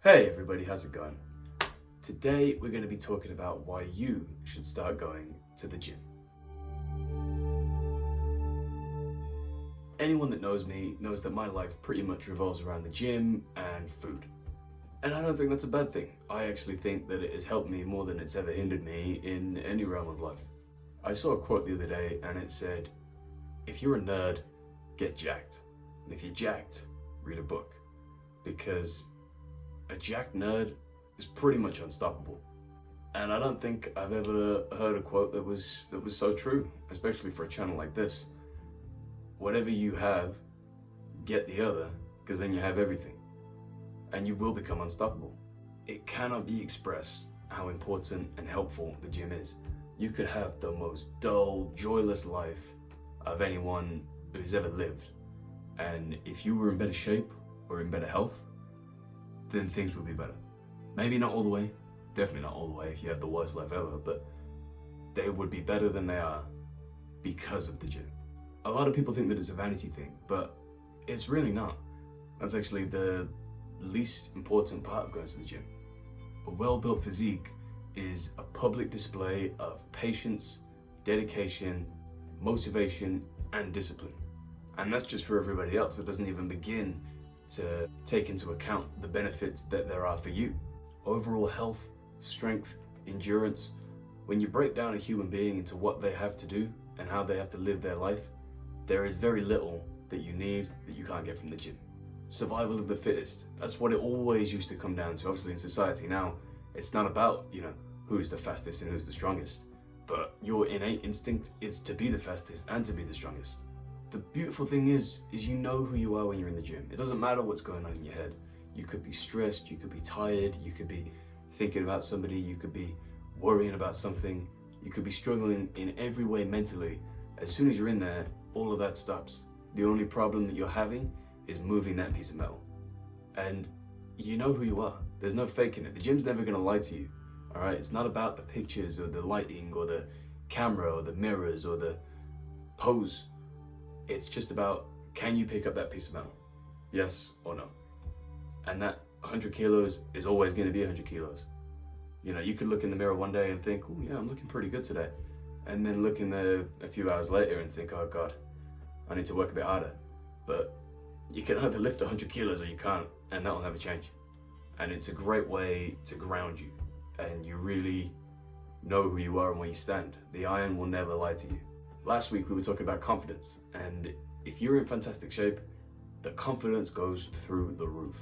Hey everybody, how's it going? Today we're going to be talking about why you should start going to the gym. Anyone that knows me knows that my life pretty much revolves around the gym and food. And I don't think that's a bad thing. I actually think that it has helped me more than it's ever hindered me in any realm of life. I saw a quote the other day and it said, if you're a nerd, get jacked. And if you're jacked, read a book. Because a jacked nerd is pretty much unstoppable. And I don't think I've ever heard a quote that was so true, especially for a channel like this. Whatever you have, get the other, because then you have everything. And you will become unstoppable. It cannot be expressed how important and helpful the gym is. You could have the most dull, joyless life of anyone who's ever lived. And if you were in better shape or in better health, then things would be better. Maybe not all the way, definitely not all the way if you have the worst life ever, but they would be better than they are because of the gym. A lot of people think that it's a vanity thing, but it's really not. That's actually the least important part of going to the gym. A well-built physique is a public display of patience, dedication, motivation, and discipline. And that's just for everybody else. It doesn't even begin to take into account the benefits that there are for you. Overall health, strength, endurance. When you break down a human being into what they have to do and how they have to live their life, there is very little that you need that you can't get from the gym. Survival of the fittest. That's what it always used to come down to. Obviously in society now, it's not about, who's the fastest and who's the strongest. But your innate instinct is to be the fastest and to be the strongest. The beautiful thing is you know who you are when you're in the gym. It doesn't matter what's going on in your head. You could be stressed, you could be tired, you could be thinking about somebody, you could be worrying about something, you could be struggling in every way mentally. As soon as you're in there, all of that stops. The only problem that you're having is moving that piece of metal. And you know who you are. There's no faking it. The gym's never gonna lie to you, all right? It's not about the pictures or the lighting or the camera or the mirrors or the pose. It's just about, can you pick up that piece of metal? Yes or no? And that 100 kilos is always going to be 100 kilos. You could look in the mirror one day and think, oh yeah, I'm looking pretty good today. And then look in there a few hours later and think, oh God, I need to work a bit harder. But you can either lift 100 kilos or you can't, and that will never change. And it's a great way to ground you. And you really know who you are and where you stand. The iron will never lie to you. Last week we were talking about confidence, and if you're in fantastic shape, the confidence goes through the roof.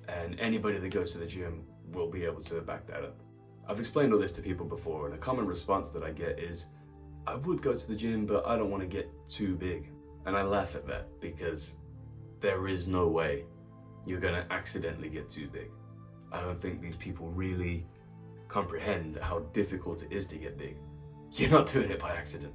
And anybody that goes to the gym will be able to back that up. I've explained all this to people before, and a common response that I get is, I would go to the gym, but I don't want to get too big. And I laugh at that because there is no way you're going to accidentally get too big. I don't think these people really comprehend how difficult it is to get big. You're not doing it by accident.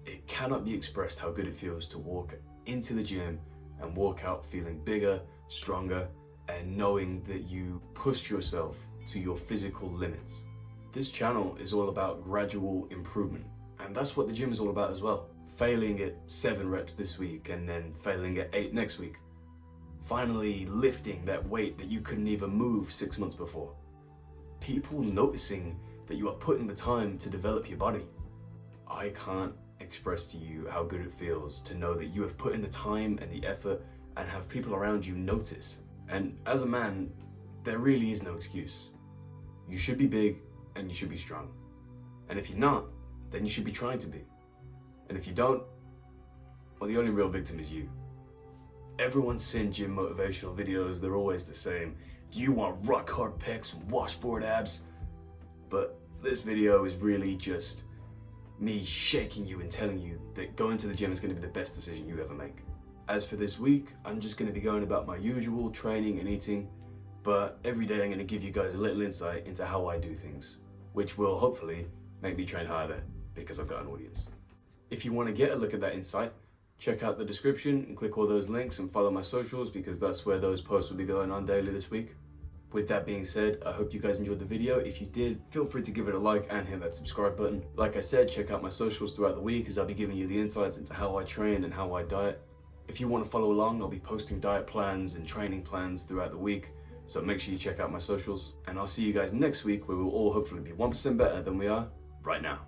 It cannot be expressed how good it feels to walk into the gym and walk out feeling bigger, stronger, and knowing that you pushed yourself to your physical limits. This channel is all about gradual improvement, and that's what the gym is all about as well. Failing at 7 reps this week and then failing at 8 next week. Finally lifting that weight that you couldn't even move 6 months before. People noticing that you are putting the time to develop your body. I can't express to you how good it feels to know that you have put in the time and the effort and have people around you notice. And as a man, there really is no excuse. You should be big and you should be strong. And if you're not, then you should be trying to be. And if you don't, well, the only real victim is you. Everyone's seen gym motivational videos, they're always the same. Do you want rock hard pecs and washboard abs? But this video is really just me shaking you and telling you that going to the gym is going to be the best decision you ever make. As for this week, I'm just going to be going about my usual training and eating, but every day I'm going to give you guys a little insight into how I do things, which will hopefully make me train harder because I've got an audience. If you want to get a look at that insight, check out the description and click all those links and follow my socials because that's where those posts will be going on daily this week. With that being said, I hope you guys enjoyed the video. If you did, feel free to give it a like and hit that subscribe button. Like I said, check out my socials throughout the week as I'll be giving you the insights into how I train and how I diet. If you want to follow along, I'll be posting diet plans and training plans throughout the week. So make sure you check out my socials, and I'll see you guys next week where we'll all hopefully be 1% better than we are right now.